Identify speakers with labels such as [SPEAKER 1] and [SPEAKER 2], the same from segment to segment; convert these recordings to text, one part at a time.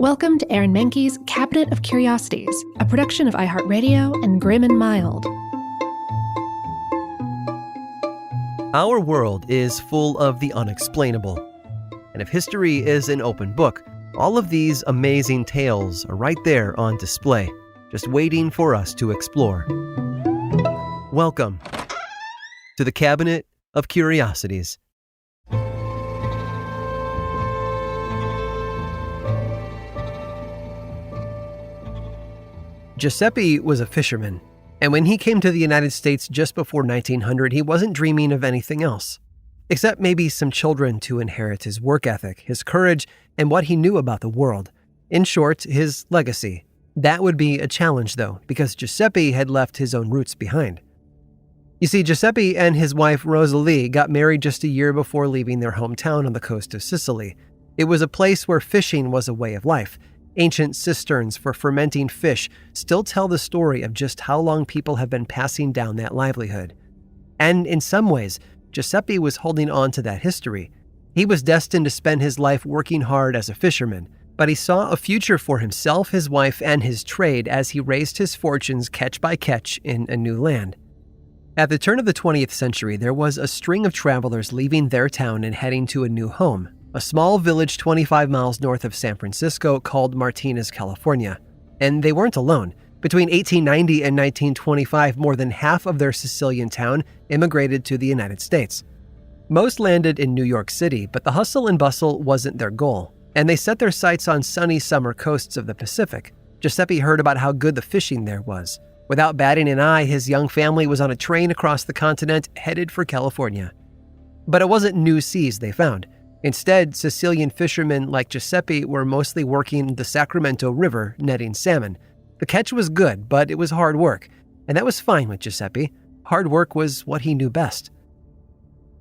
[SPEAKER 1] Welcome to Aaron Mahnke's Cabinet of Curiosities, a production of iHeartRadio and Grim and Mild.
[SPEAKER 2] Our world is full of the unexplainable. And if history is an open book, all of these amazing tales are right there on display, just waiting for us to explore. Welcome to the Cabinet of Curiosities. Giuseppe was a fisherman, and when he came to the United States just before 1900, he wasn't dreaming of anything else, except maybe some children to inherit his work ethic, his courage, and what he knew about the world. In short, his legacy. That would be a challenge, though, because Giuseppe had left his own roots behind. You see, Giuseppe and his wife Rosalie got married just a year before leaving their hometown on the coast of Sicily. It was a place where fishing was a way of life. Ancient cisterns for fermenting fish still tell the story of just how long people have been passing down that livelihood. And in some ways, Giuseppe was holding on to that history. He was destined to spend his life working hard as a fisherman, but he saw a future for himself, his wife, and his trade as he raised his fortunes catch by catch in a new land. At the turn of the 20th century, there was a string of travelers leaving their town and heading to a new home, a small village 25 miles north of San Francisco called Martinez, California. And they weren't alone. Between 1890 and 1925, more than half of their Sicilian town immigrated to the United States. Most landed in New York City, but the hustle and bustle wasn't their goal, and they set their sights on sunny summer coasts of the Pacific. Giuseppe heard about how good the fishing there was. Without batting an eye, his young family was on a train across the continent headed for California. But it wasn't new seas they found. Instead, Sicilian fishermen like Giuseppe were mostly working the Sacramento River netting salmon. The catch was good, but it was hard work, and that was fine with Giuseppe. Hard work was what he knew best.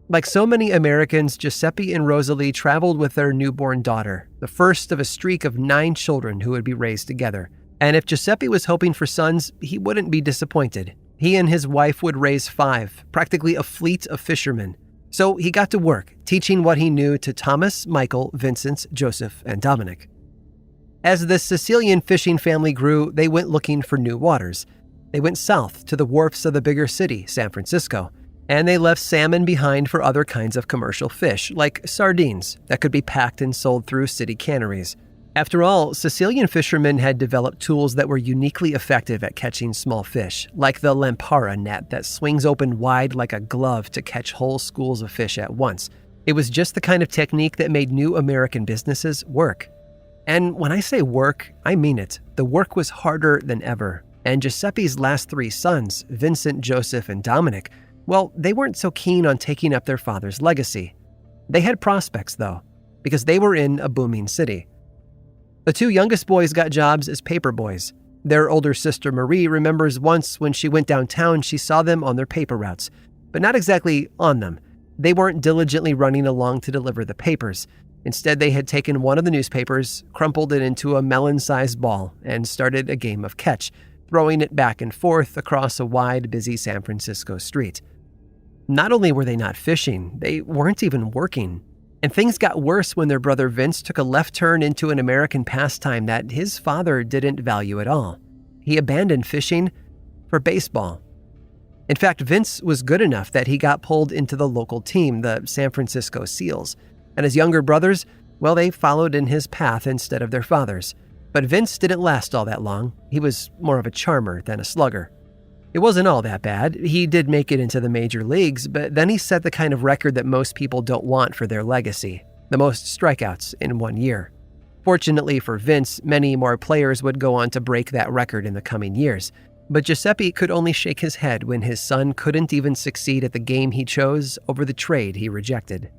[SPEAKER 2] Like so many Americans, Giuseppe and Rosalie traveled with their newborn daughter, the first of a streak of 9 children who would be raised together. And if Giuseppe was hoping for sons, he wouldn't be disappointed. He and his wife would raise 5, practically a fleet of fishermen. So he got to work, teaching what he knew to Thomas, Michael, Vincent, Joseph, and Dominic. As the Sicilian fishing family grew, they went looking for new waters. They went south to the wharfs of the bigger city, San Francisco, and they left salmon behind for other kinds of commercial fish, like sardines, that could be packed and sold through city canneries. After all, Sicilian fishermen had developed tools that were uniquely effective at catching small fish, like the lampara net that swings open wide like a glove to catch whole schools of fish at once. It was just the kind of technique that made new American businesses work. And when I say work, I mean it. The work was harder than ever. And Giuseppe's last 3 sons, Vincent, Joseph, and Dominic, well, they weren't so keen on taking up their father's legacy. They had prospects, though, because they were in a booming city. The 2 youngest boys got jobs as paper boys. Their older sister Marie remembers once when she went downtown, she saw them on their paper routes, but not exactly on them. They weren't diligently running along to deliver the papers. Instead, they had taken one of the newspapers, crumpled it into a melon-sized ball, and started a game of catch, throwing it back and forth across a wide, busy San Francisco street. Not only were they not fishing, they weren't even working. And things got worse when their brother Vince took a left turn into an American pastime that his father didn't value at all. He abandoned fishing for baseball. In fact, Vince was good enough that he got pulled into the local team, the San Francisco Seals. And his younger brothers, well, they followed in his path instead of their father's. But Vince didn't last all that long. He was more of a charmer than a slugger. It wasn't all that bad. He did make it into the major leagues, but then he set the kind of record that most people don't want for their legacy, the most strikeouts in one year. Fortunately for Vince, many more players would go on to break that record in the coming years. But Giuseppe could only shake his head when his son couldn't even succeed at the game he chose over the trade he rejected.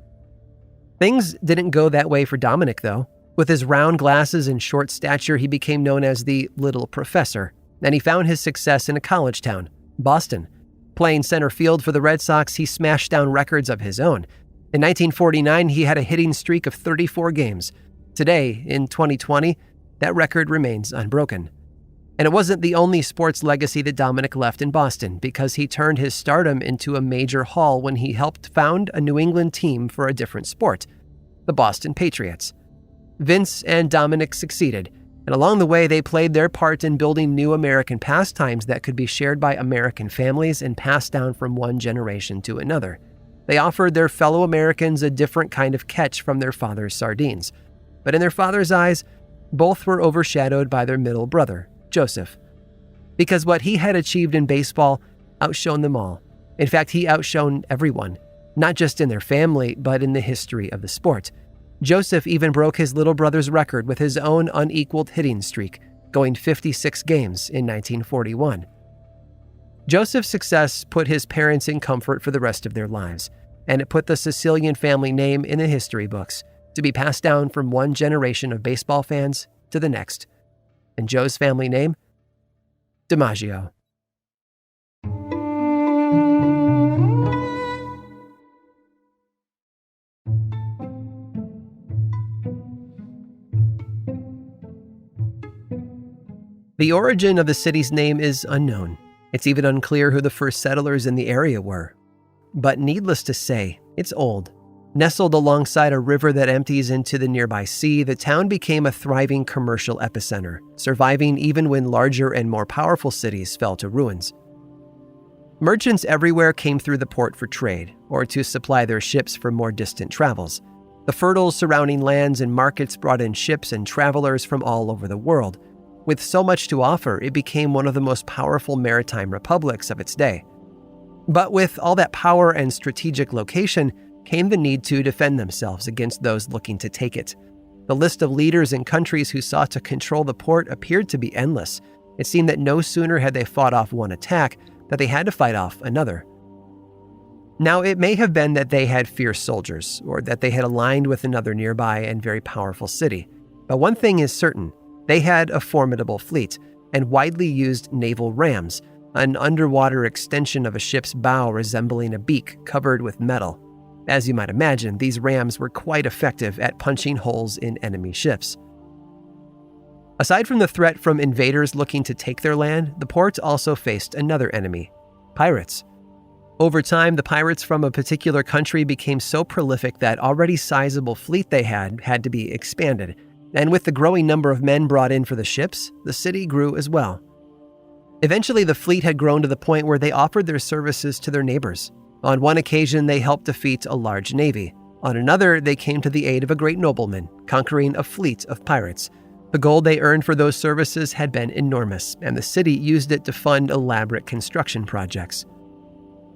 [SPEAKER 2] Things didn't go that way for Dominic, though. With his round glasses and short stature, he became known as the Little Professor. And he found his success in a college town, Boston. Playing center field for the Red Sox, he smashed down records of his own. In 1949, he had a hitting streak of 34 games. Today, in 2020, that record remains unbroken. And it wasn't the only sports legacy that Dominic left in Boston, because he turned his stardom into a major haul when he helped found a New England team for a different sport, the Boston Patriots. Vince and Dominic succeeded, and along the way they played their part in building new American pastimes that could be shared by American families and passed down from one generation to another. They offered their fellow Americans a different kind of catch from their father's sardines. But in their father's eyes, both were overshadowed by their middle brother, Joseph. Because what he had achieved in baseball outshone them all. In fact, he outshone everyone, not just in their family, but in the history of the sport. Joseph even broke his little brother's record with his own unequaled hitting streak, going 56 games in 1941. Joseph's success put his parents in comfort for the rest of their lives, and it put the Sicilian family name in the history books, to be passed down from one generation of baseball fans to the next. And Joe's family name? DiMaggio. The origin of the city's name is unknown. It's even unclear who the first settlers in the area were. But needless to say, it's old. Nestled alongside a river that empties into the nearby sea, the town became a thriving commercial epicenter, surviving even when larger and more powerful cities fell to ruins. Merchants everywhere came through the port for trade, or to supply their ships for more distant travels. The fertile surrounding lands and markets brought in ships and travelers from all over the world. With so much to offer, it became one of the most powerful maritime republics of its day. But with all that power and strategic location came the need to defend themselves against those looking to take it. The list of leaders and countries who sought to control the port appeared to be endless. It seemed that no sooner had they fought off one attack that they had to fight off another. Now, it may have been that they had fierce soldiers, or that they had aligned with another nearby and very powerful city. But one thing is certain. They had a formidable fleet and widely used naval rams, an underwater extension of a ship's bow resembling a beak covered with metal. As you might imagine, these rams were quite effective at punching holes in enemy ships. Aside from the threat from invaders looking to take their land, the port also faced another enemy: pirates. Over time, the pirates from a particular country became so prolific that already sizable fleet they had to be expanded. And with the growing number of men brought in for the ships, the city grew as well. Eventually, the fleet had grown to the point where they offered their services to their neighbors. On one occasion, they helped defeat a large navy. On another, they came to the aid of a great nobleman, conquering a fleet of pirates. The gold they earned for those services had been enormous, and the city used it to fund elaborate construction projects.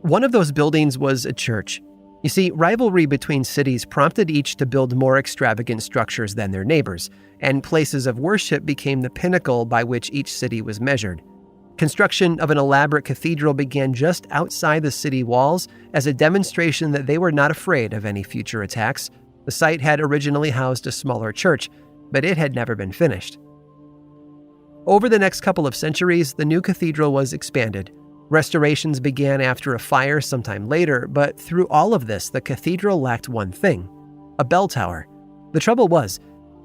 [SPEAKER 2] One of those buildings was a church. You see, rivalry between cities prompted each to build more extravagant structures than their neighbors, and places of worship became the pinnacle by which each city was measured. Construction of an elaborate cathedral began just outside the city walls as a demonstration that they were not afraid of any future attacks. The site had originally housed a smaller church, but it had never been finished. Over the next couple of centuries, the new cathedral was expanded. Restorations began after a fire sometime later, but through all of this, the cathedral lacked one thing: a bell tower. The trouble was,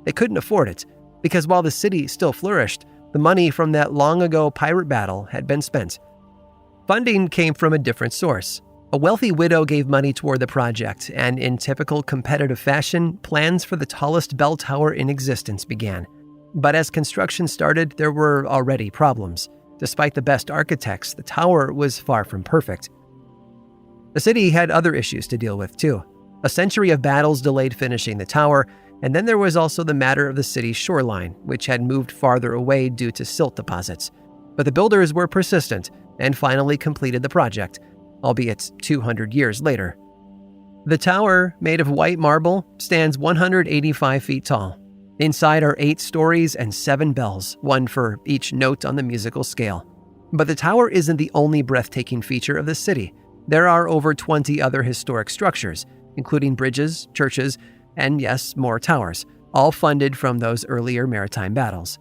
[SPEAKER 2] they couldn't afford it, because while the city still flourished, the money from that long-ago pirate battle had been spent. Funding came from a different source. A wealthy widow gave money toward the project, and in typical competitive fashion, plans for the tallest bell tower in existence began. But as construction started, there were already problems. Despite the best architects, the tower was far from perfect. The city had other issues to deal with, too. A century of battles delayed finishing the tower, and then there was also the matter of the city's shoreline, which had moved farther away due to silt deposits. But the builders were persistent and finally completed the project, albeit 200 years later. The tower, made of white marble, stands 185 feet tall. Inside are 8 stories and 7 bells, one for each note on the musical scale. But the tower isn't the only breathtaking feature of the city. There are over 20 other historic structures, including bridges, churches, and yes, more towers, all funded from those earlier maritime battles.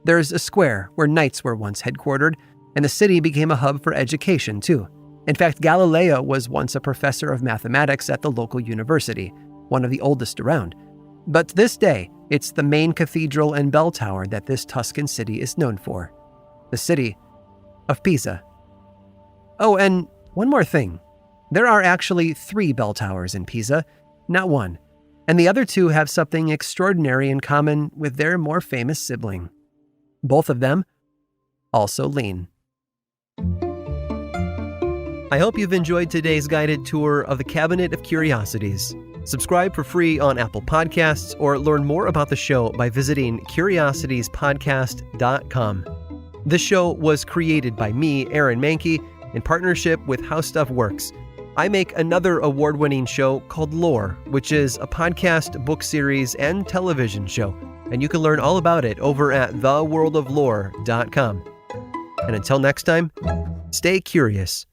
[SPEAKER 2] There's a square where knights were once headquartered, and the city became a hub for education, too. In fact, Galileo was once a professor of mathematics at the local university, one of the oldest around. But to this day, it's the main cathedral and bell tower that this Tuscan city is known for. The city of Pisa. Oh, and one more thing. There are actually 3 bell towers in Pisa, not 1. And the other two have something extraordinary in common with their more famous sibling. Both of them also lean. I hope you've enjoyed today's guided tour of the Cabinet of Curiosities. Subscribe for free on Apple Podcasts or learn more about the show by visiting curiositiespodcast.com. This show was created by me, Aaron Mahnke, in partnership with How Stuff Works. I make another award-winning show called Lore, which is a podcast, book series, and television show, and you can learn all about it over at theworldoflore.com. And until next time, stay curious.